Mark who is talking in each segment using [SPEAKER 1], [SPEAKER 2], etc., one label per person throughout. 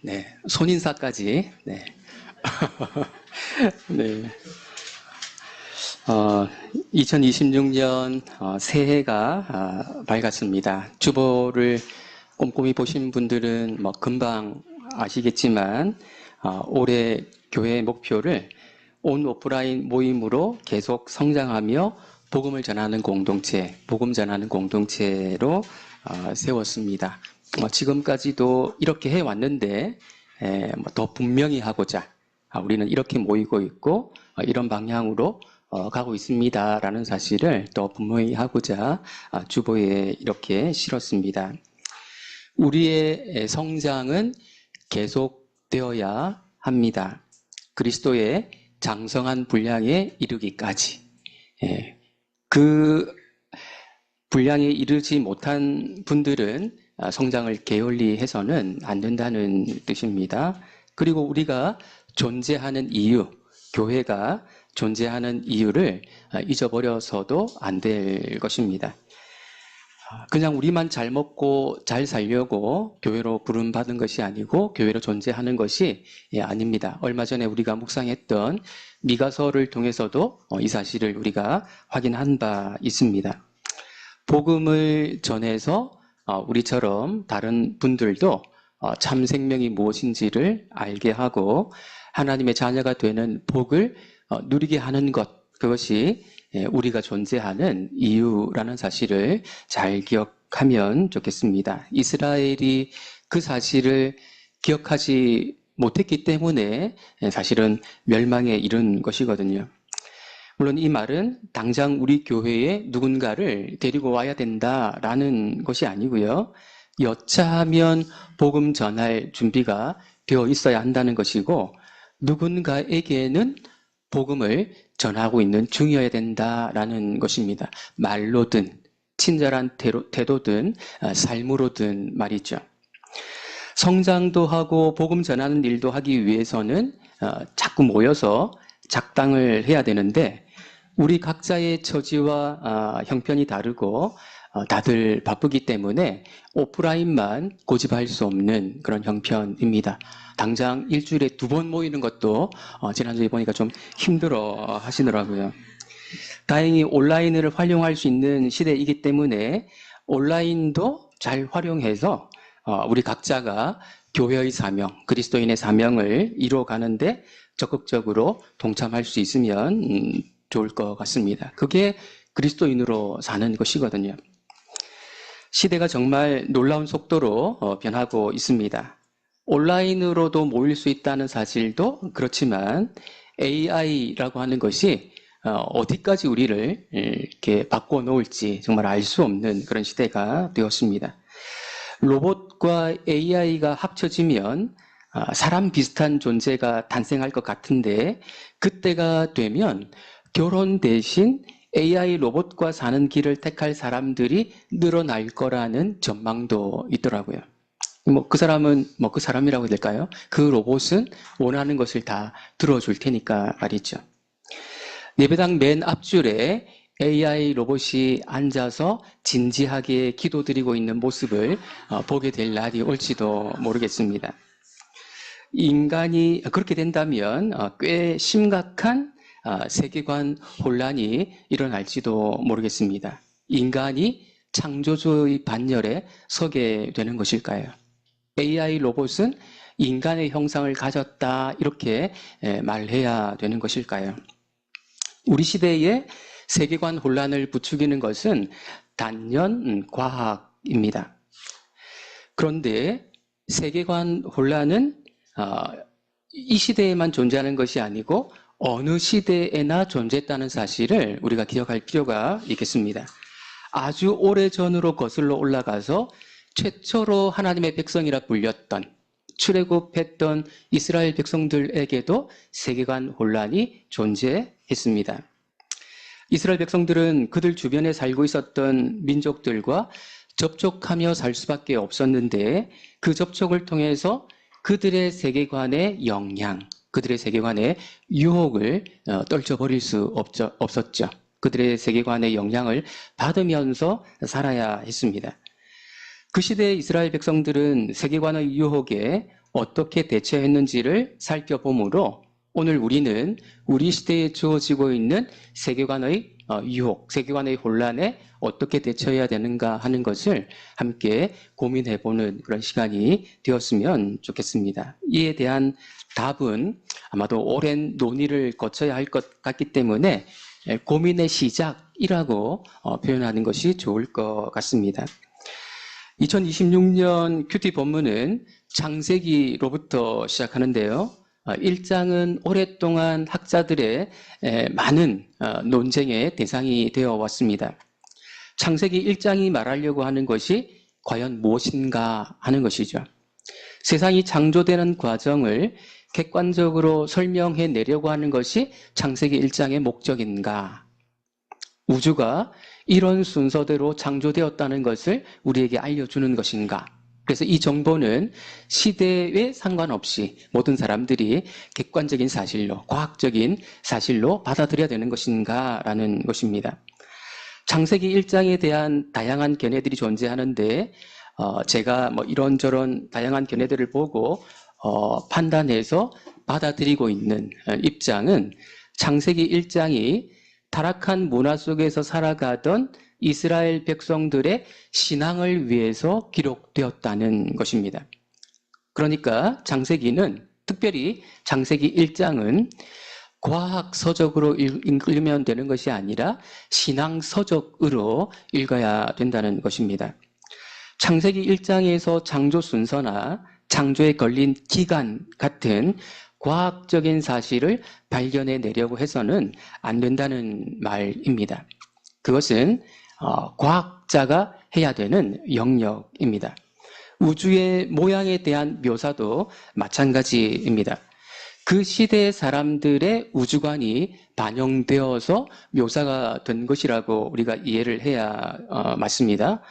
[SPEAKER 1] 네, 손인사까지. 네. 네. 2026년 새해가 밝았습니다. 주보를 꼼꼼히 보신 분들은 뭐 금방 아시겠지만 올해 교회의 목표를 온 오프라인 모임으로 계속 성장하며 복음을 전하는 공동체, 복음 전하는 공동체로 세웠습니다. 지금까지도 이렇게 해왔는데 더 분명히 하고자 우리는 이렇게 모이고 있고 이런 방향으로 가고 있습니다라는 사실을 더 분명히 하고자 주보에 이렇게 실었습니다. 우리의 성장은 계속되어야 합니다. 그리스도의 장성한 분량에 이르기까지. 그 분량에 이르지 못한 분들은 성장을 게을리해서는 안 된다는 뜻입니다. 그리고 우리가 존재하는 이유, 교회가 존재하는 이유를 잊어버려서도 안 될 것입니다. 그냥 우리만 잘 먹고 잘 살려고 교회로 부름받은 것이 아니고 교회로 존재하는 것이 아닙니다. 얼마 전에 우리가 묵상했던 미가서를 통해서도 이 사실을 우리가 확인한 바 있습니다. 복음을 전해서 우리처럼 다른 분들도 참 생명이 무엇인지를 알게 하고 하나님의 자녀가 되는 복을 누리게 하는 것, 그것이 우리가 존재하는 이유라는 사실을 잘 기억하면 좋겠습니다. 이스라엘이 그 사실을 기억하지 못했기 때문에 사실은 멸망에 이른 것이거든요. 물론 이 말은 당장 우리 교회에 누군가를 데리고 와야 된다라는 것이 아니고요. 여차하면 복음 전할 준비가 되어 있어야 한다는 것이고 누군가에게는 복음을 전하고 있는 중이어야 된다라는 것입니다. 말로든 친절한 태도든 삶으로든 말이죠. 성장도 하고 복음 전하는 일도 하기 위해서는 자꾸 모여서 작당을 해야 되는데 우리 각자의 처지와 형편이 다르고 다들 바쁘기 때문에 오프라인만 고집할 수 없는 그런 형편입니다. 당장 일주일에 2번 모이는 것도 지난주에 보니까 좀 힘들어 하시더라고요. 다행히 온라인을 활용할 수 있는 시대이기 때문에 온라인도 잘 활용해서 우리 각자가 교회의 사명, 그리스도인의 사명을 이루어가는데 적극적으로 동참할 수 있으면 좋을 것 같습니다. 그게 그리스도인으로 사는 것이거든요. 시대가 정말 놀라운 속도로 변하고 있습니다. 온라인으로도 모일 수 있다는 사실도 그렇지만 AI라고 하는 것이 어디까지 우리를 이렇게 바꿔놓을지 정말 알 수 없는 그런 시대가 되었습니다. 로봇과 AI가 합쳐지면 사람 비슷한 존재가 탄생할 것 같은데 그때가 되면 결혼 대신 AI 로봇과 사는 길을 택할 사람들이 늘어날 거라는 전망도 있더라고요. 그 사람은 그 사람이라고 해야 될까요? 그 로봇은 원하는 것을 다 들어줄 테니까 말이죠. 예배당 맨 앞줄에 AI 로봇이 앉아서 진지하게 기도드리고 있는 모습을 보게 될 날이 올지도 모르겠습니다. 인간이 그렇게 된다면 꽤 심각한 세계관 혼란이 일어날지도 모르겠습니다. 인간이 창조주의 반열에 서게 되는 것일까요? AI 로봇은 인간의 형상을 가졌다 이렇게 말해야 되는 것일까요? 우리 시대의 세계관 혼란을 부추기는 것은 단연 과학입니다. 그런데 세계관 혼란은 이 시대에만 존재하는 것이 아니고 어느 시대에나 존재했다는 사실을 우리가 기억할 필요가 있겠습니다. 아주 오래전으로 거슬러 올라가서 최초로 하나님의 백성이라 불렸던 출애굽했던 이스라엘 백성들에게도 세계관 혼란이 존재했습니다. 이스라엘 백성들은 그들 주변에 살고 있었던 민족들과 접촉하며 살 수밖에 없었는데 그 접촉을 통해서 그들의 세계관의 영향, 그들의 세계관의 유혹을 떨쳐버릴 수 없었죠. 그들의 세계관의 영향을 받으면서 살아야 했습니다. 그 시대의 이스라엘 백성들은 세계관의 유혹에 어떻게 대처했는지를 살펴보므로 오늘 우리는 우리 시대에 주어지고 있는 세계관의 유혹, 세계관의 혼란에 어떻게 대처해야 되는가 하는 것을 함께 고민해보는 그런 시간이 되었으면 좋겠습니다. 이에 대한 답은 아마도 오랜 논의를 거쳐야 할 것 같기 때문에 고민의 시작이라고 표현하는 것이 좋을 것 같습니다. 2026년 큐티 본문은 창세기로부터 시작하는데요. 1장은 오랫동안 학자들의 많은 논쟁의 대상이 되어 왔습니다. 창세기 1장이 말하려고 하는 것이 과연 무엇인가 하는 것이죠. 세상이 창조되는 과정을 객관적으로 설명해 내려고 하는 것이 창세기 1장의 목적인가? 우주가 이런 순서대로 창조되었다는 것을 우리에게 알려주는 것인가? 그래서 이 정보는 시대에 상관없이 모든 사람들이 객관적인 사실로, 과학적인 사실로 받아들여야 되는 것인가? 라는 것입니다. 창세기 1장에 대한 다양한 견해들이 존재하는데 제가 이런저런 다양한 견해들을 보고 판단해서 받아들이고 있는 입장은 창세기 1장이 타락한 문화 속에서 살아가던 이스라엘 백성들의 신앙을 위해서 기록되었다는 것입니다. 그러니까 창세기는, 특별히 창세기 1장은 과학서적으로 읽으면 되는 것이 아니라 신앙서적으로 읽어야 된다는 것입니다. 창세기 1장에서 창조 순서나 창조에 걸린 기간 같은 과학적인 사실을 발견해 내려고 해서는 안 된다는 말입니다. 그것은 과학자가 해야 되는 영역입니다. 우주의 모양에 대한 묘사도 마찬가지입니다. 그 시대의 사람들의 우주관이 반영되어서 묘사가 된 것이라고 우리가 이해를 해야 맞습니다.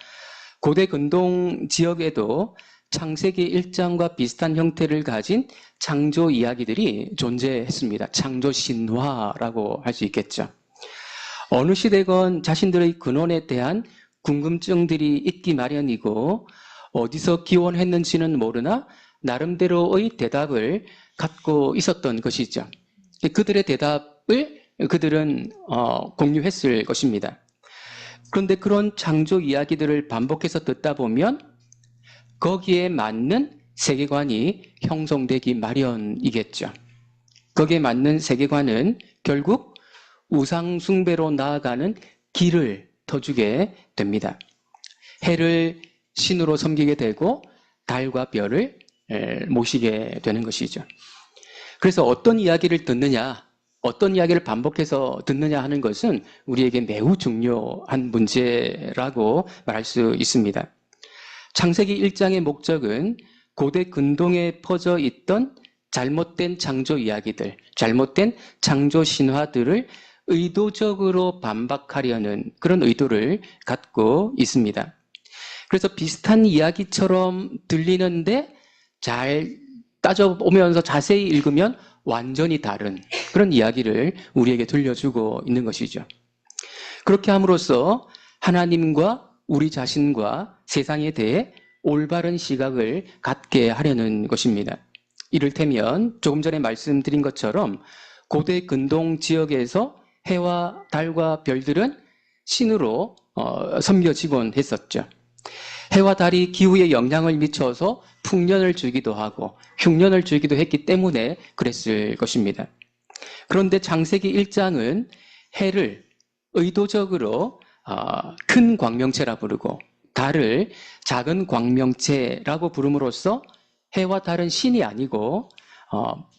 [SPEAKER 1] 고대 근동 지역에도 창세기 1장과 비슷한 형태를 가진 창조 이야기들이 존재했습니다. 창조 신화라고 할 수 있겠죠. 어느 시대건 자신들의 근원에 대한 궁금증들이 있기 마련이고 어디서 기원했는지는 모르나 나름대로의 대답을 갖고 있었던 것이죠. 그들의 대답을 그들은 공유했을 것입니다. 그런데 그런 창조 이야기들을 반복해서 듣다 보면 거기에 맞는 세계관이 형성되기 마련이겠죠. 거기에 맞는 세계관은 결국 우상 숭배로 나아가는 길을 터주게 됩니다. 해를 신으로 섬기게 되고 달과 별을 모시게 되는 것이죠. 그래서 어떤 이야기를 듣느냐, 어떤 이야기를 반복해서 듣느냐 하는 것은 우리에게 매우 중요한 문제라고 말할 수 있습니다. 창세기 1장의 목적은 고대 근동에 퍼져 있던 잘못된 창조 이야기들, 잘못된 창조 신화들을 의도적으로 반박하려는 그런 의도를 갖고 있습니다. 그래서 비슷한 이야기처럼 들리는데 잘 따져보면서 자세히 읽으면 완전히 다른 그런 이야기를 우리에게 들려주고 있는 것이죠. 그렇게 함으로써 하나님과 우리 자신과 세상에 대해 올바른 시각을 갖게 하려는 것입니다. 이를테면 조금 전에 말씀드린 것처럼 고대 근동 지역에서 해와 달과 별들은 신으로 섬겨지곤 했었죠. 해와 달이 기후에 영향을 미쳐서 풍년을 주기도 하고 흉년을 주기도 했기 때문에 그랬을 것입니다. 그런데 창세기 1장은 해를 의도적으로 큰 광명체라 부르고 달을 작은 광명체라고 부름으로써 해와 달은 신이 아니고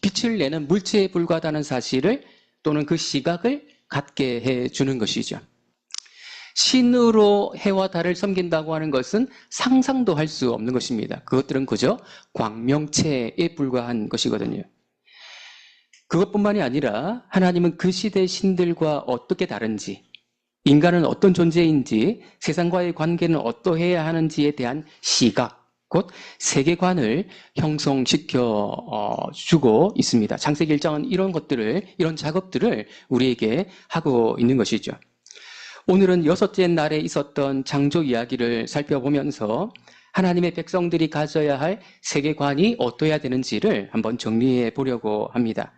[SPEAKER 1] 빛을 내는 물체에 불과하다는 사실을 또는 그 시각을 갖게 해주는 것이죠. 신으로 해와 달을 섬긴다고 하는 것은 상상도 할 수 없는 것입니다. 그것들은 그저 광명체에 불과한 것이거든요. 그것뿐만이 아니라 하나님은 그 시대 신들과 어떻게 다른지, 인간은 어떤 존재인지, 세상과의 관계는 어떠해야 하는지에 대한 시각, 곧 세계관을 형성시켜 주고 있습니다. 창세기 1장은 이런 것들을, 이런 작업들을 우리에게 하고 있는 것이죠. 오늘은 6째 날에 있었던 창조 이야기를 살펴보면서 하나님의 백성들이 가져야 할 세계관이 어떠해야 되는지를 한번 정리해 보려고 합니다.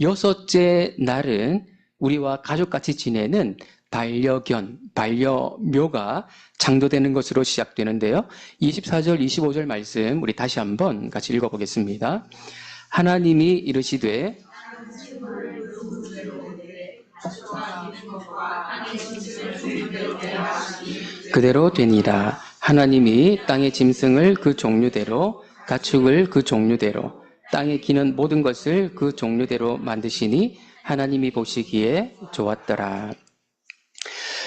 [SPEAKER 1] 여섯째 날은 우리와 가족같이 지내는 반려견, 반려묘가 창조되는 것으로 시작되는데요. 24절, 25절 말씀 우리 다시 한번 같이 읽어보겠습니다. 하나님이 이르시되 그대로 되니라. 하나님이 땅의 짐승을 그 종류대로, 가축을 그 종류대로, 땅에 기는 모든 것을 그 종류대로 만드시니 하나님이 보시기에 좋았더라.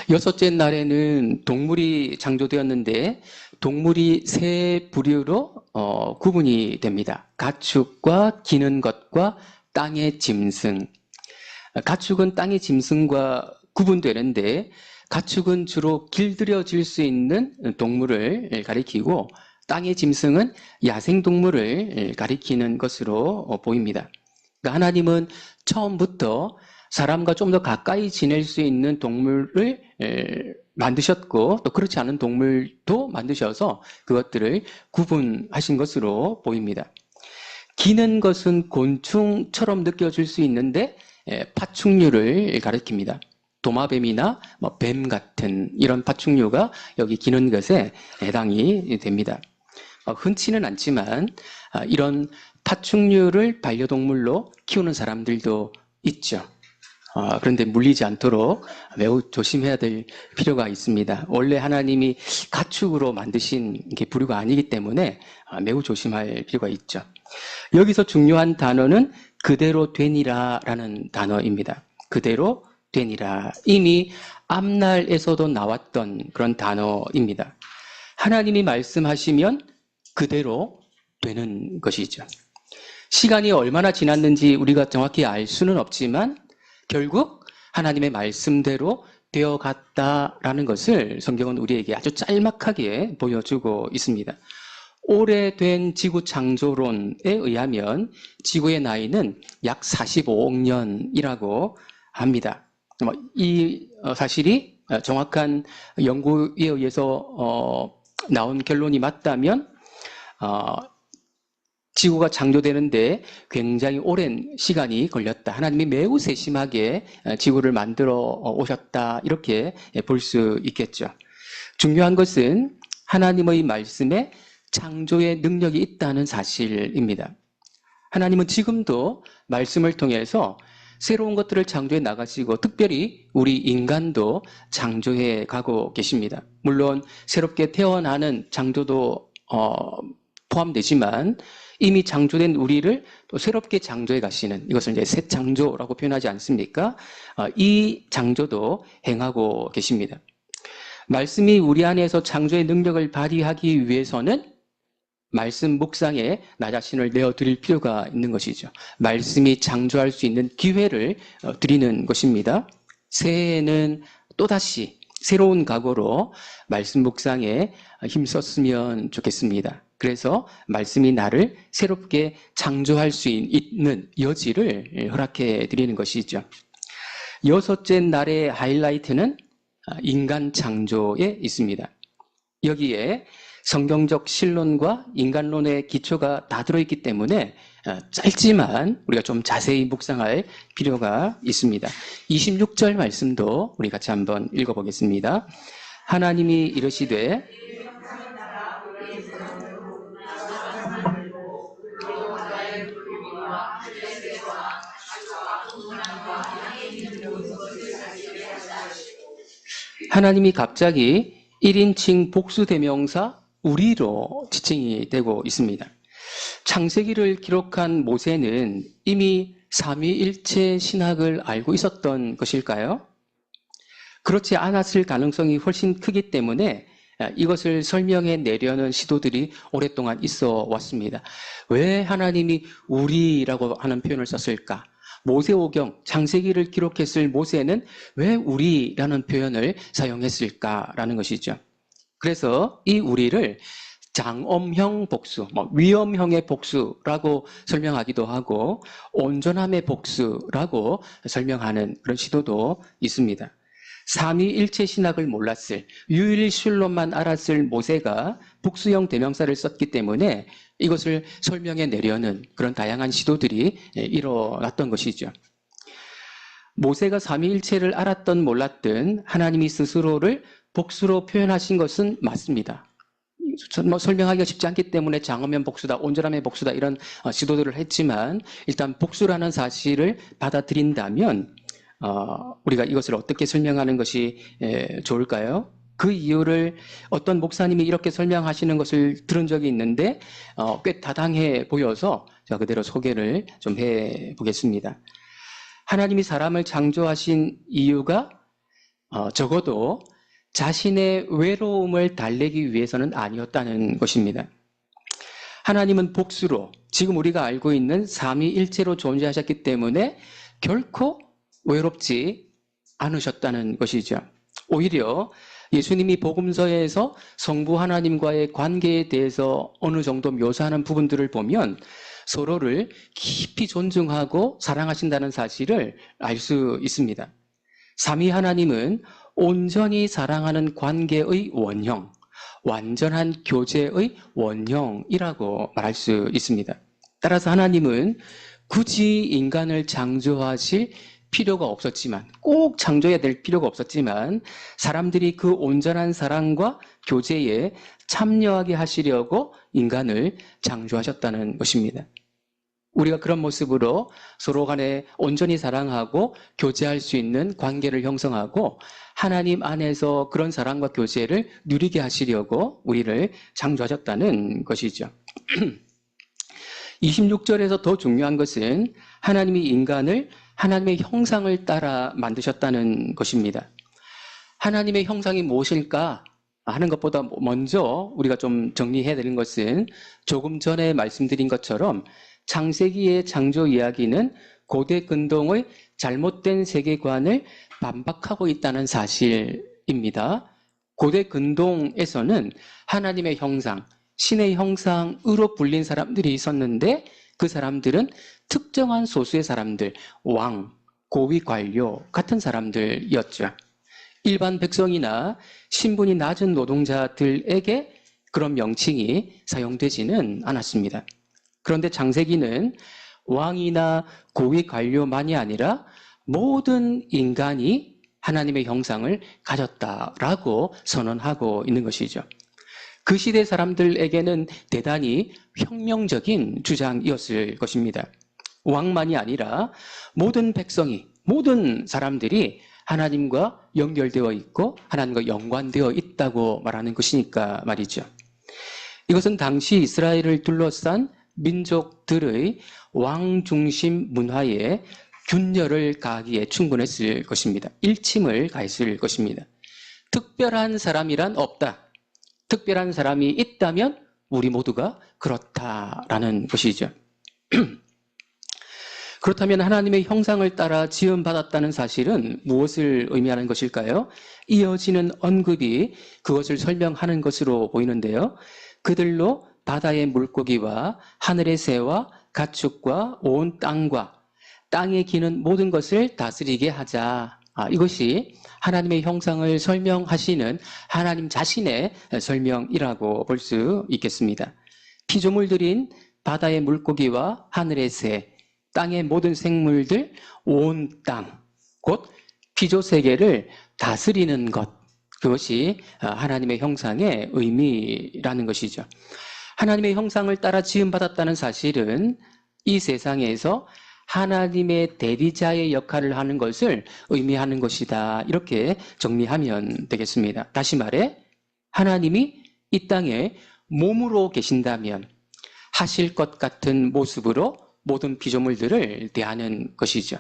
[SPEAKER 1] 여섯째 날에는 동물이 창조되었는데 동물이 세 부류로 구분이 됩니다. 가축과 기는 것과 땅의 짐승. 가축은 땅의 짐승과 구분되는데 가축은 주로 길들여질 수 있는 동물을 가리키고 땅의 짐승은 야생동물을 가리키는 것으로 보입니다. 그러니까 하나님은 처음부터 사람과 좀 더 가까이 지낼 수 있는 동물을 만드셨고 또 그렇지 않은 동물도 만드셔서 그것들을 구분하신 것으로 보입니다. 기는 것은 곤충처럼 느껴질 수 있는데 파충류를 가리킵니다. 도마뱀이나 뱀 같은 이런 파충류가 여기 기는 것에 해당이 됩니다. 흔치는 않지만 이런 파충류를 반려동물로 키우는 사람들도 있죠. 그런데 물리지 않도록 매우 조심해야 될 필요가 있습니다. 원래 하나님이 가축으로 만드신 게 부류가 아니기 때문에 매우 조심할 필요가 있죠. 여기서 중요한 단어는 그대로 되니라 라는 단어입니다. 그대로 되니라. 이미 앞날에서도 나왔던 그런 단어입니다. 하나님이 말씀하시면 그대로 되는 것이죠. 시간이 얼마나 지났는지 우리가 정확히 알 수는 없지만 결국 하나님의 말씀대로 되어갔다라는 것을 성경은 우리에게 아주 짤막하게 보여주고 있습니다. 오래된 지구 창조론에 의하면 지구의 나이는 약 45억 년이라고 합니다. 이 사실이 정확한 연구에 의해서 나온 결론이 맞다면 지구가 창조되는데 굉장히 오랜 시간이 걸렸다. 하나님이 매우 세심하게 지구를 만들어 오셨다. 이렇게 볼 수 있겠죠. 중요한 것은 하나님의 말씀에 창조의 능력이 있다는 사실입니다. 하나님은 지금도 말씀을 통해서 새로운 것들을 창조해 나가시고 특별히 우리 인간도 창조해 가고 계십니다. 물론 새롭게 태어나는 창조도 포함되지만 이미 창조된 우리를 또 새롭게 창조해 가시는 이것을 이제 새 창조라고 표현하지 않습니까? 이 창조도 행하고 계십니다. 말씀이 우리 안에서 창조의 능력을 발휘하기 위해서는 말씀 묵상에 나 자신을 내어드릴 필요가 있는 것이죠. 말씀이 창조할 수 있는 기회를 드리는 것입니다. 새해에는 또다시 새로운 각오로 말씀 묵상에 힘썼으면 좋겠습니다. 그래서 말씀이 나를 새롭게 창조할 수 있는 여지를 허락해 드리는 것이죠. 여섯째 날의 하이라이트는 인간 창조에 있습니다. 여기에 성경적 신론과 인간론의 기초가 다 들어있기 때문에 짧지만 우리가 좀 자세히 묵상할 필요가 있습니다. 26절 말씀도 우리 같이 한번 읽어보겠습니다. 하나님이 이르시되 하나님이 갑자기 1인칭 복수대명사 우리로 지칭이 되고 있습니다. 창세기를 기록한 모세는 이미 삼위일체 신학을 알고 있었던 것일까요? 그렇지 않았을 가능성이 훨씬 크기 때문에 이것을 설명해 내려는 시도들이 오랫동안 있어 왔습니다. 왜 하나님이 우리라고 하는 표현을 썼을까? 모세오경, 창세기를 기록했을 모세는 왜 우리라는 표현을 사용했을까라는 것이죠. 그래서 이 우리를 장엄형 복수, 위엄형의 복수라고 설명하기도 하고 온전함의 복수라고 설명하는 그런 시도도 있습니다. 삼위일체 신학을 몰랐을, 유일신론만 알았을 모세가 복수형 대명사를 썼기 때문에 이것을 설명해 내려는 그런 다양한 시도들이 일어났던 것이죠. 모세가 삼위일체를 알았던 몰랐던 하나님이 스스로를 복수로 표현하신 것은 맞습니다. 설명하기가 쉽지 않기 때문에 장엄면 복수다, 온전함의 복수다 이런 시도들을 했지만 일단 복수라는 사실을 받아들인다면 우리가 이것을 어떻게 설명하는 것이 좋을까요? 그 이유를 어떤 목사님이 이렇게 설명하시는 것을 들은 적이 있는데 꽤 타당해 보여서 제가 그대로 소개를 좀 해보겠습니다. 하나님이 사람을 창조하신 이유가 적어도 자신의 외로움을 달래기 위해서는 아니었다는 것입니다. 하나님은 복수로 지금 우리가 알고 있는 삼위일체로 존재하셨기 때문에 결코 외롭지 않으셨다는 것이죠. 오히려 예수님이 복음서에서 성부 하나님과의 관계에 대해서 어느 정도 묘사하는 부분들을 보면 서로를 깊이 존중하고 사랑하신다는 사실을 알 수 있습니다. 삼위 하나님은 온전히 사랑하는 관계의 원형, 완전한 교제의 원형이라고 말할 수 있습니다. 따라서 하나님은 굳이 인간을 창조하실 필요가 없었지만, 꼭 창조해야 될 필요가 없었지만 사람들이 그 온전한 사랑과 교제에 참여하게 하시려고 인간을 창조하셨다는 것입니다. 우리가 그런 모습으로 서로 간에 온전히 사랑하고 교제할 수 있는 관계를 형성하고 하나님 안에서 그런 사랑과 교제를 누리게 하시려고 우리를 창조하셨다는 것이죠. 26절에서 더 중요한 것은 하나님이 인간을 하나님의 형상을 따라 만드셨다는 것입니다. 하나님의 형상이 무엇일까 하는 것보다 먼저 우리가 좀 정리해야 되는 것은 조금 전에 말씀드린 것처럼 창세기의 창조 이야기는 고대 근동의 잘못된 세계관을 반박하고 있다는 사실입니다. 고대 근동에서는 하나님의 형상, 신의 형상으로 불린 사람들이 있었는데 그 사람들은 특정한 소수의 사람들, 왕, 고위 관료 같은 사람들이었죠. 일반 백성이나 신분이 낮은 노동자들에게 그런 명칭이 사용되지는 않았습니다. 그런데 창세기는 왕이나 고위 관료만이 아니라 모든 인간이 하나님의 형상을 가졌다라고 선언하고 있는 것이죠. 그 시대 사람들에게는 대단히 혁명적인 주장이었을 것입니다. 왕만이 아니라 모든 백성이, 모든 사람들이 하나님과 연결되어 있고 하나님과 연관되어 있다고 말하는 것이니까 말이죠. 이것은 당시 이스라엘을 둘러싼 민족들의 왕 중심 문화에 균열을 가하기에 충분했을 것입니다. 일침을 가했을 것입니다. 특별한 사람이란 없다. 특별한 사람이 있다면 우리 모두가 그렇다라는 것이죠. 그렇다면 하나님의 형상을 따라 지음받았다는 사실은 무엇을 의미하는 것일까요? 이어지는 언급이 그것을 설명하는 것으로 보이는데요. 그들로 바다의 물고기와 하늘의 새와 가축과 온 땅과 땅에 기는 모든 것을 다스리게 하자. 이것이 하나님의 형상을 설명하시는 하나님 자신의 설명이라고 볼 수 있겠습니다. 피조물들인 바다의 물고기와 하늘의 새, 땅의 모든 생물들, 온 땅, 곧 피조세계를 다스리는 것, 그것이 하나님의 형상의 의미라는 것이죠. 하나님의 형상을 따라 지음받았다는 사실은 이 세상에서 하나님의 대리자의 역할을 하는 것을 의미하는 것이다. 이렇게 정리하면 되겠습니다. 다시 말해 하나님이 이 땅에 몸으로 계신다면 하실 것 같은 모습으로 모든 피조물들을 대하는 것이죠.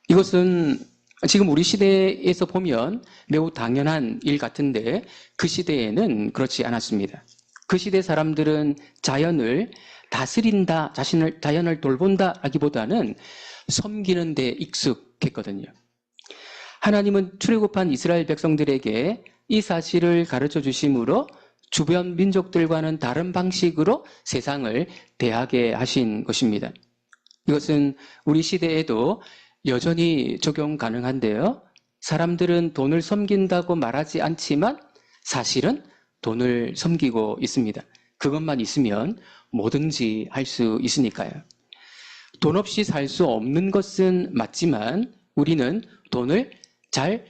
[SPEAKER 1] 이것은 지금 우리 시대에서 보면 매우 당연한 일 같은데 그 시대에는 그렇지 않았습니다. 그 시대 사람들은 자연을 다스린다, 자연을 돌본다라기보다는 섬기는 데 익숙했거든요. 하나님은 출애굽한 이스라엘 백성들에게 이 사실을 가르쳐 주심으로 주변 민족들과는 다른 방식으로 세상을 대하게 하신 것입니다. 이것은 우리 시대에도 여전히 적용 가능한데요. 사람들은 돈을 섬긴다고 말하지 않지만 사실은 돈을 섬기고 있습니다. 그것만 있으면 뭐든지 할 수 있으니까요. 돈 없이 살 수 없는 것은 맞지만 우리는 돈을 잘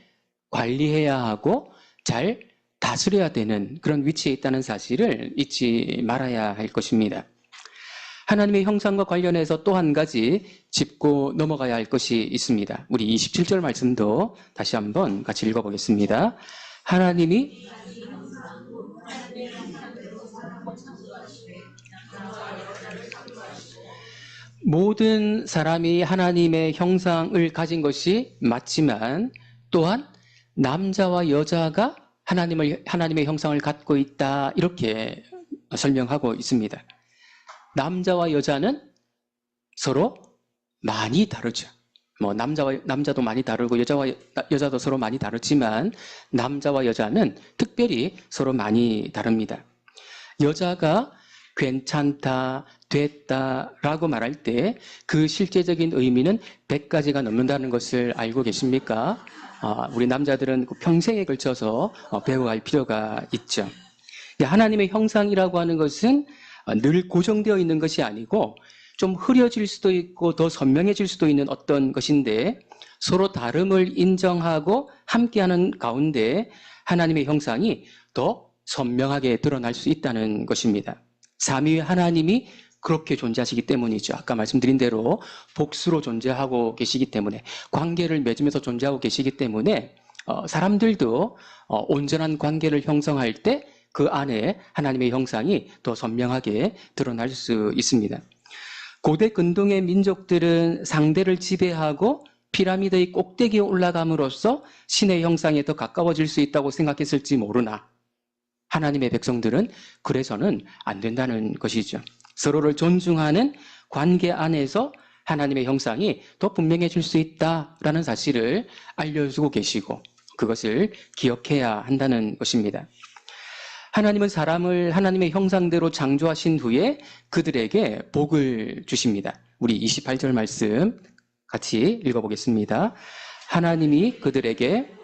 [SPEAKER 1] 관리해야 하고 잘 다스려야 되는 그런 위치에 있다는 사실을 잊지 말아야 할 것입니다. 하나님의 형상과 관련해서 또 한 가지 짚고 넘어가야 할 것이 있습니다. 우리 27절 말씀도 다시 한번 같이 읽어보겠습니다. 하나님이 모든 사람이 하나님의 형상을 가진 것이 맞지만 또한 남자와 여자가 하나님의 형상을 갖고 있다 이렇게 설명하고 있습니다. 남자와 여자는 서로 많이 다르죠. 남자도 많이 다르고 여자도 서로 많이 다르지만 남자와 여자는 특별히 서로 많이 다릅니다. 여자가 괜찮다, 됐다라고 말할 때 그 실제적인 의미는 100가지가 넘는다는 것을 알고 계십니까? 우리 남자들은 평생에 걸쳐서 배워갈 필요가 있죠. 하나님의 형상이라고 하는 것은 늘 고정되어 있는 것이 아니고 좀 흐려질 수도 있고 더 선명해질 수도 있는 어떤 것인데 서로 다름을 인정하고 함께하는 가운데 하나님의 형상이 더 선명하게 드러날 수 있다는 것입니다. 삼위의 하나님이 그렇게 존재하시기 때문이죠. 아까 말씀드린 대로 복수로 존재하고 계시기 때문에 관계를 맺으면서 존재하고 계시기 때문에 사람들도 온전한 관계를 형성할 때 그 안에 하나님의 형상이 더 선명하게 드러날 수 있습니다. 고대 근동의 민족들은 상대를 지배하고 피라미드의 꼭대기에 올라감으로써 신의 형상에 더 가까워질 수 있다고 생각했을지 모르나 하나님의 백성들은 그래서는 안 된다는 것이죠. 서로를 존중하는 관계 안에서 하나님의 형상이 더 분명해질 수 있다라는 사실을 알려주고 계시고 그것을 기억해야 한다는 것입니다. 하나님은 사람을 하나님의 형상대로 창조하신 후에 그들에게 복을 주십니다. 우리 28절 말씀 같이 읽어보겠습니다. 하나님이 그들에게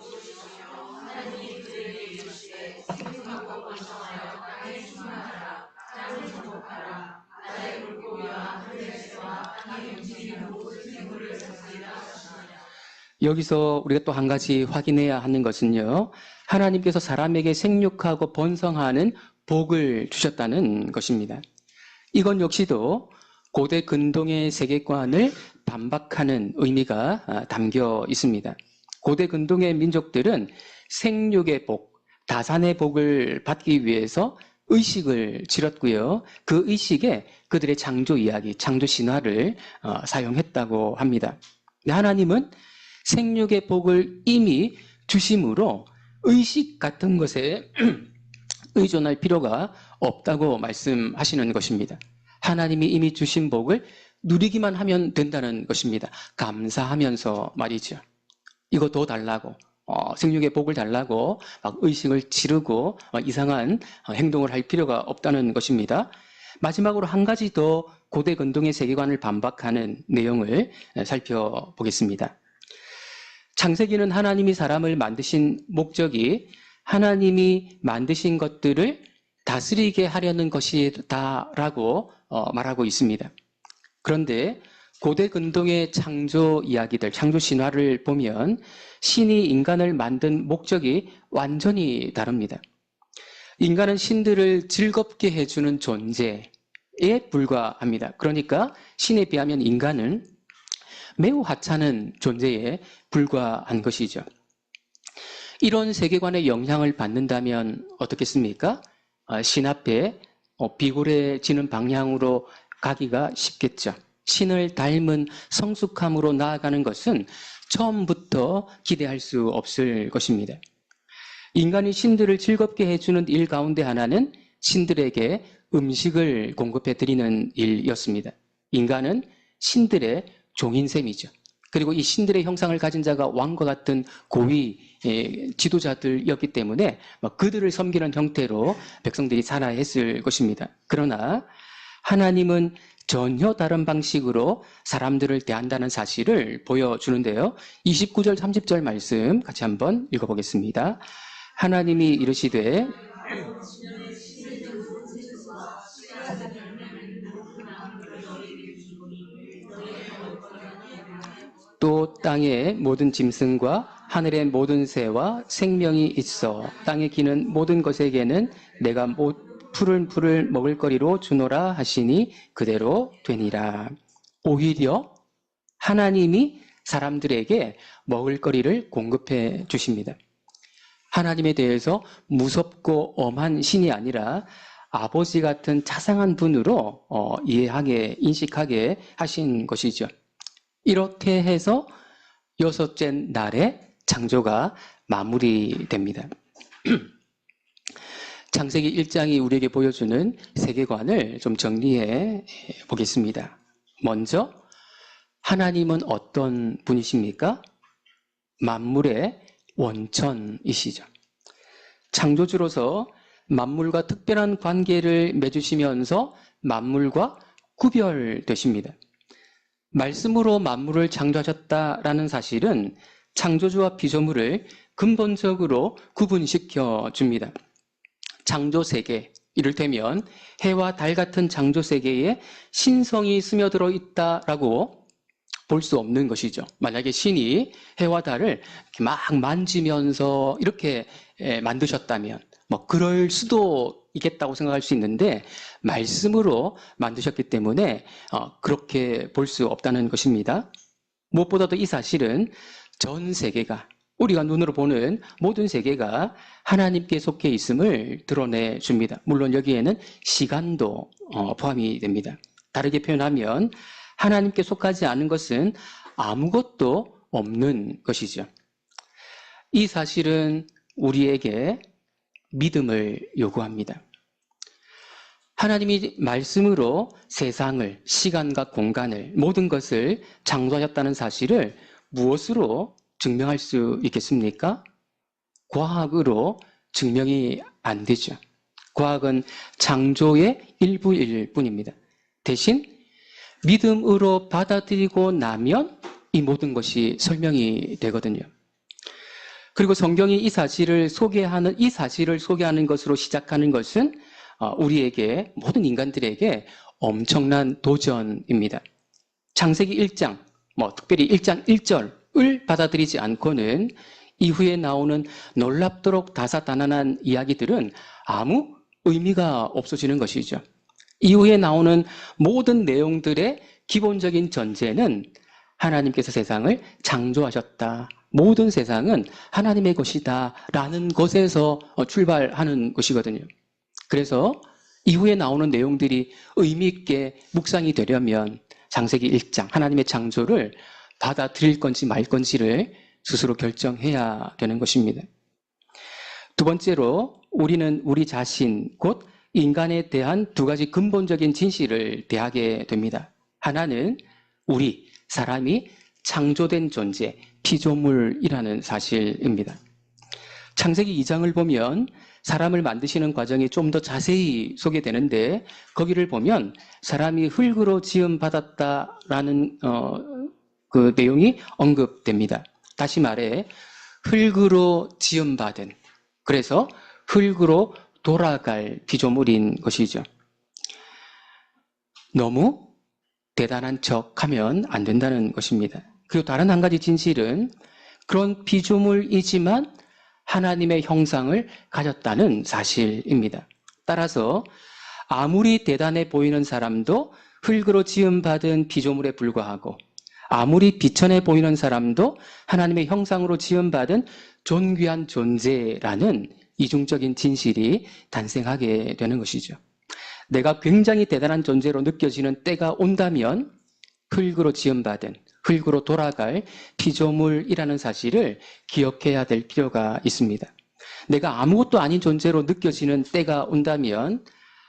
[SPEAKER 1] 여기서 우리가 또 한 가지 확인해야 하는 것은요. 하나님께서 사람에게 생육하고 번성하는 복을 주셨다는 것입니다. 이건 역시도 고대 근동의 세계관을 반박하는 의미가 담겨 있습니다. 고대 근동의 민족들은 생육의 복, 다산의 복을 받기 위해서 의식을 치렀고요. 그 의식에 그들의 창조 이야기, 창조 신화를 사용했다고 합니다. 하나님은 생육의 복을 이미 주심으로 의식 같은 것에 의존할 필요가 없다고 말씀하시는 것입니다. 하나님이 이미 주신 복을 누리기만 하면 된다는 것입니다. 감사하면서 말이죠. 이거 더 달라고, 생육의 복을 달라고 막 의식을 치르고 이상한 행동을 할 필요가 없다는 것입니다. 마지막으로 한 가지 더 고대 근동의 세계관을 반박하는 내용을 살펴보겠습니다. 창세기는 하나님이 사람을 만드신 목적이 하나님이 만드신 것들을 다스리게 하려는 것이다라고 말하고 있습니다. 그런데 고대 근동의 창조 이야기들, 창조 신화를 보면 신이 인간을 만든 목적이 완전히 다릅니다. 인간은 신들을 즐겁게 해주는 존재에 불과합니다. 그러니까 신에 비하면 인간은 매우 하찮은 존재에 불과한 것이죠. 이런 세계관의 영향을 받는다면 어떻겠습니까? 신 앞에 비굴해지는 방향으로 가기가 쉽겠죠. 신을 닮은 성숙함으로 나아가는 것은 처음부터 기대할 수 없을 것입니다. 인간이 신들을 즐겁게 해주는 일 가운데 하나는 신들에게 음식을 공급해 드리는 일이었습니다. 인간은 신들의 종인 셈이죠. 그리고 이 신들의 형상을 가진 자가 왕과 같은 고위 지도자들이었기 때문에 그들을 섬기는 형태로 백성들이 살아야 했을 것입니다. 그러나 하나님은 전혀 다른 방식으로 사람들을 대한다는 사실을 보여주는데요. 29절, 30절 말씀 같이 한번 읽어보겠습니다. 하나님이 이르시되 또 땅의 모든 짐승과 하늘의 모든 새와 생명이 있어 땅에 기는 모든 것에게는 내가 푸른 풀을 먹을거리로 주노라 하시니 그대로 되니라. 오히려 하나님이 사람들에게 먹을거리를 공급해 주십니다. 하나님에 대해서 무섭고 엄한 신이 아니라 아버지 같은 자상한 분으로 이해하게, 인식하게 하신 것이죠. 이렇게 해서 여섯째 날에 창조가 마무리됩니다. 창세기 1장이 우리에게 보여주는 세계관을 좀 정리해 보겠습니다. 먼저 하나님은 어떤 분이십니까? 만물의 원천이시죠. 창조주로서 만물과 특별한 관계를 맺으시면서 만물과 구별되십니다. 말씀으로 만물을 창조하셨다라는 사실은 창조주와 피조물을 근본적으로 구분시켜 줍니다. 창조세계, 이를테면 해와 달 같은 창조세계에 신성이 스며들어 있다라고 볼 수 없는 것이죠. 만약에 신이 해와 달을 막 만지면서 이렇게 만드셨다면 그럴 수도 있겠다고 생각할 수 있는데 말씀으로 만드셨기 때문에 그렇게 볼 수 없다는 것입니다. 무엇보다도 이 사실은 전 세계가 우리가 눈으로 보는 모든 세계가 하나님께 속해 있음을 드러내 줍니다. 물론 여기에는 시간도 포함이 됩니다. 다르게 표현하면 하나님께 속하지 않은 것은 아무것도 없는 것이죠. 이 사실은 우리에게 믿음을 요구합니다. 하나님이 말씀으로 세상을, 시간과 공간을, 모든 것을 창조하셨다는 사실을 무엇으로 증명할 수 있겠습니까? 과학으로 증명이 안 되죠. 과학은 창조의 일부일 뿐입니다. 대신 믿음으로 받아들이고 나면 이 모든 것이 설명이 되거든요. 그리고 성경이 이 사실을 소개하는 것으로 시작하는 것은 우리에게, 모든 인간들에게 엄청난 도전입니다. 창세기 1장, 특별히 1장 1절을 받아들이지 않고는 이후에 나오는 놀랍도록 다사다난한 이야기들은 아무 의미가 없어지는 것이죠. 이후에 나오는 모든 내용들의 기본적인 전제는 하나님께서 세상을 창조하셨다. 모든 세상은 하나님의 것이다. 라는 것에서 출발하는 것이거든요. 그래서 이후에 나오는 내용들이 의미 있게 묵상이 되려면 창세기 1장, 하나님의 창조를 받아들일 건지 말 건지를 스스로 결정해야 되는 것입니다. 두 번째로 우리는 우리 자신, 곧 인간에 대한 두 가지 근본적인 진실을 대하게 됩니다. 하나는 우리, 사람이 창조된 존재, 피조물이라는 사실입니다. 창세기 2장을 보면 사람을 만드시는 과정이 좀 더 자세히 소개되는데 거기를 보면 사람이 흙으로 지음받았다라는 그 내용이 언급됩니다. 다시 말해 흙으로 지음받은, 그래서 흙으로 돌아갈 피조물인 것이죠. 너무 대단한 척하면 안 된다는 것입니다. 그리고 다른 한 가지 진실은 그런 피조물이지만 하나님의 형상을 가졌다는 사실입니다. 따라서 아무리 대단해 보이는 사람도 흙으로 지음받은 피조물에 불과하고 아무리 비천해 보이는 사람도 하나님의 형상으로 지음받은 존귀한 존재라는 이중적인 진실이 탄생하게 되는 것이죠. 내가 굉장히 대단한 존재로 느껴지는 때가 온다면 흙으로 지음받은, 흙으로 돌아갈 피조물이라는 사실을 기억해야 될 필요가 있습니다. 내가 아무것도 아닌 존재로 느껴지는 때가 온다면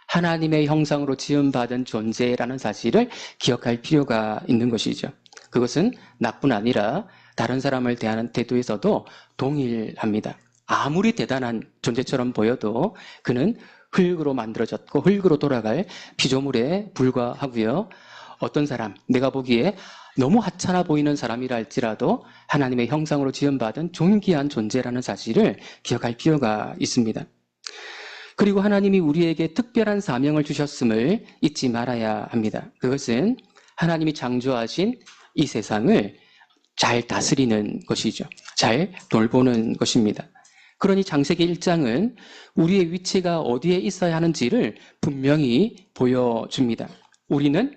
[SPEAKER 1] 하나님의 형상으로 지음받은 존재라는 사실을 기억할 필요가 있는 것이죠. 그것은 나뿐 아니라 다른 사람을 대하는 태도에서도 동일합니다. 아무리 대단한 존재처럼 보여도 그는 흙으로 만들어졌고 흙으로 돌아갈 피조물에 불과하고요. 어떤 사람, 내가 보기에 너무 하찮아 보이는 사람이라 할지라도 하나님의 형상으로 지음받은 존귀한 존재라는 사실을 기억할 필요가 있습니다. 그리고 하나님이 우리에게 특별한 사명을 주셨음을 잊지 말아야 합니다. 그것은 하나님이 창조하신 이 세상을 잘 다스리는 것이죠. 잘 돌보는 것입니다. 그러니 창세기 1장은 우리의 위치가 어디에 있어야 하는지를 분명히 보여줍니다. 우리는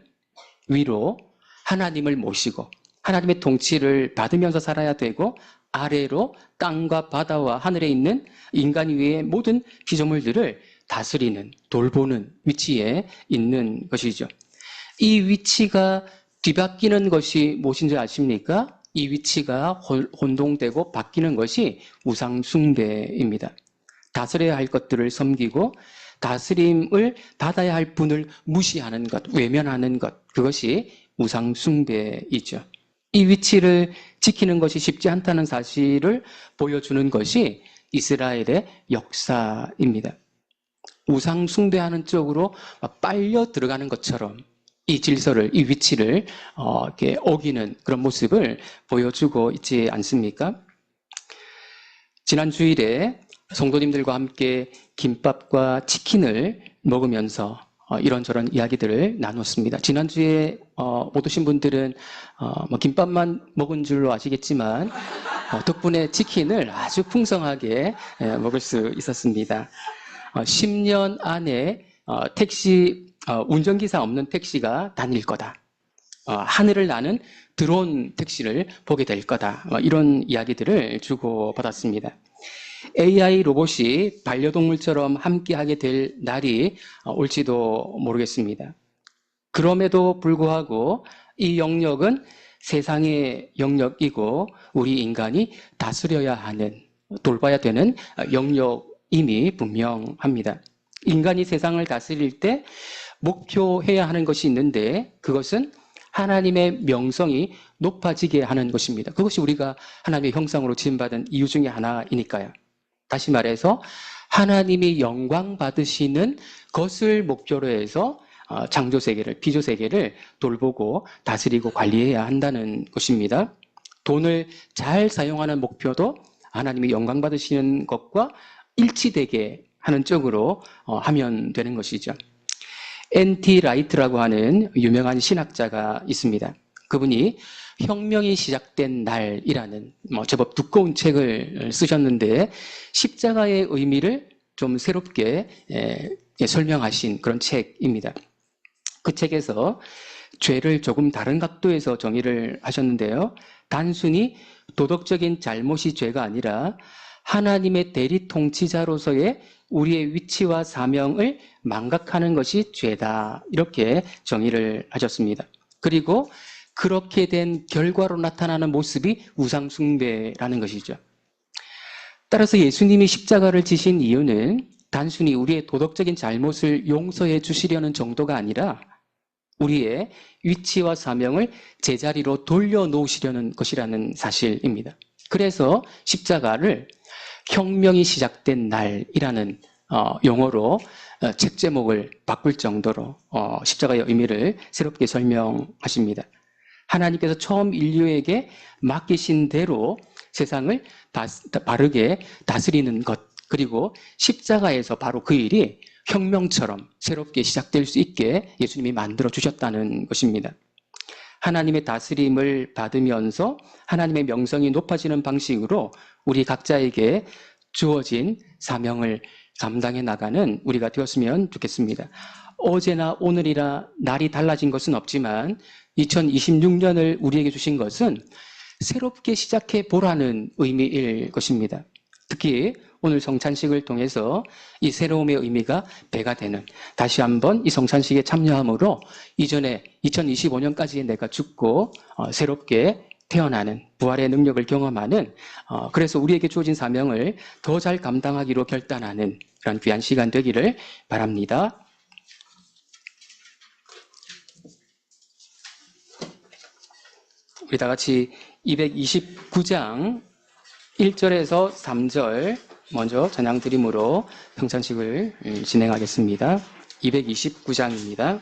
[SPEAKER 1] 위로 하나님을 모시고 하나님의 통치를 받으면서 살아야 되고, 아래로 땅과 바다와 하늘에 있는 인간 위의 모든 피조물들을 다스리는, 돌보는 위치에 있는 것이죠. 이 위치가 뒤바뀌는 것이 무엇인지 아십니까? 이 위치가 혼동되고 바뀌는 것이 우상숭배입니다. 다스려야 할 것들을 섬기고 다스림을 받아야 할 분을 무시하는 것, 외면하는 것, 그것이 우상숭배이죠. 이 위치를 지키는 것이 쉽지 않다는 사실을 보여주는 것이 이스라엘의 역사입니다. 우상숭배하는 쪽으로 빨려 들어가는 것처럼 이 질서를, 이 위치를 이렇게 어기는 그런 모습을 보여주고 있지 않습니까? 지난 주일에 성도님들과 함께 김밥과 치킨을 먹으면서 이런저런 이야기들을 나눴습니다. 지난주에 못 오신 분들은 김밥만 먹은 줄로 아시겠지만 덕분에 치킨을 아주 풍성하게 먹을 수 있었습니다. 10년 안에 택시 운전기사 없는 택시가 다닐 거다. 하늘을 나는 드론 택시를 보게 될 거다. 이런 이야기들을 주고받았습니다. AI 로봇이 반려동물처럼 함께하게 될 날이 올지도 모르겠습니다. 그럼에도 불구하고 이 영역은 세상의 영역이고 우리 인간이 다스려야 하는, 돌봐야 되는 영역임이 분명합니다. 인간이 세상을 다스릴 때 목표해야 하는 것이 있는데, 그것은 하나님의 명성이 높아지게 하는 것입니다. 그것이 우리가 하나님의 형상으로 지음받은 이유 중에 하나이니까요. 다시 말해서 하나님이 영광 받으시는 것을 목표로 해서 창조세계를, 피조세계를 돌보고 다스리고 관리해야 한다는 것입니다. 돈을 잘 사용하는 목표도 하나님이 영광 받으시는 것과 일치되게 하는 쪽으로 하면 되는 것이죠. N.T. 라이트라고 하는 유명한 신학자가 있습니다. 그분이 혁명이 시작된 날이라는 제법 두꺼운 책을 쓰셨는데, 십자가의 의미를 좀 새롭게 설명하신 그런 책입니다. 그 책에서 죄를 조금 다른 각도에서 정의를 하셨는데요. 단순히 도덕적인 잘못이 죄가 아니라 하나님의 대리 통치자로서의 우리의 위치와 사명을 망각하는 것이 죄다, 이렇게 정의를 하셨습니다. 그리고 그렇게 된 결과로 나타나는 모습이 우상숭배라는 것이죠. 따라서 예수님이 십자가를 지신 이유는 단순히 우리의 도덕적인 잘못을 용서해 주시려는 정도가 아니라 우리의 위치와 사명을 제자리로 돌려놓으시려는 것이라는 사실입니다. 그래서 십자가를 혁명이 시작된 날이라는 용어로 책 제목을 바꿀 정도로 십자가의 의미를 새롭게 설명하십니다. 하나님께서 처음 인류에게 맡기신 대로 세상을 바르게 다스리는 것, 그리고 십자가에서 바로 그 일이 혁명처럼 새롭게 시작될 수 있게 예수님이 만들어 주셨다는 것입니다. 하나님의 다스림을 받으면서 하나님의 명성이 높아지는 방식으로 우리 각자에게 주어진 사명을 감당해 나가는 우리가 되었으면 좋겠습니다. 어제나 오늘이라 날이 달라진 것은 없지만 2026년을 우리에게 주신 것은 새롭게 시작해 보라는 의미일 것입니다. 특히 오늘 성찬식을 통해서 이 새로움의 의미가 배가 되는, 다시 한번 이 성찬식에 참여함으로 이전에 2025년까지 내가 죽고 새롭게 태어나는 부활의 능력을 경험하는, 그래서 우리에게 주어진 사명을 더 잘 감당하기로 결단하는 그런 귀한 시간 되기를 바랍니다. 우리 다 같이 229장 1절에서 3절 먼저 찬양 드림으로 평찬식을 진행하겠습니다. 229장입니다.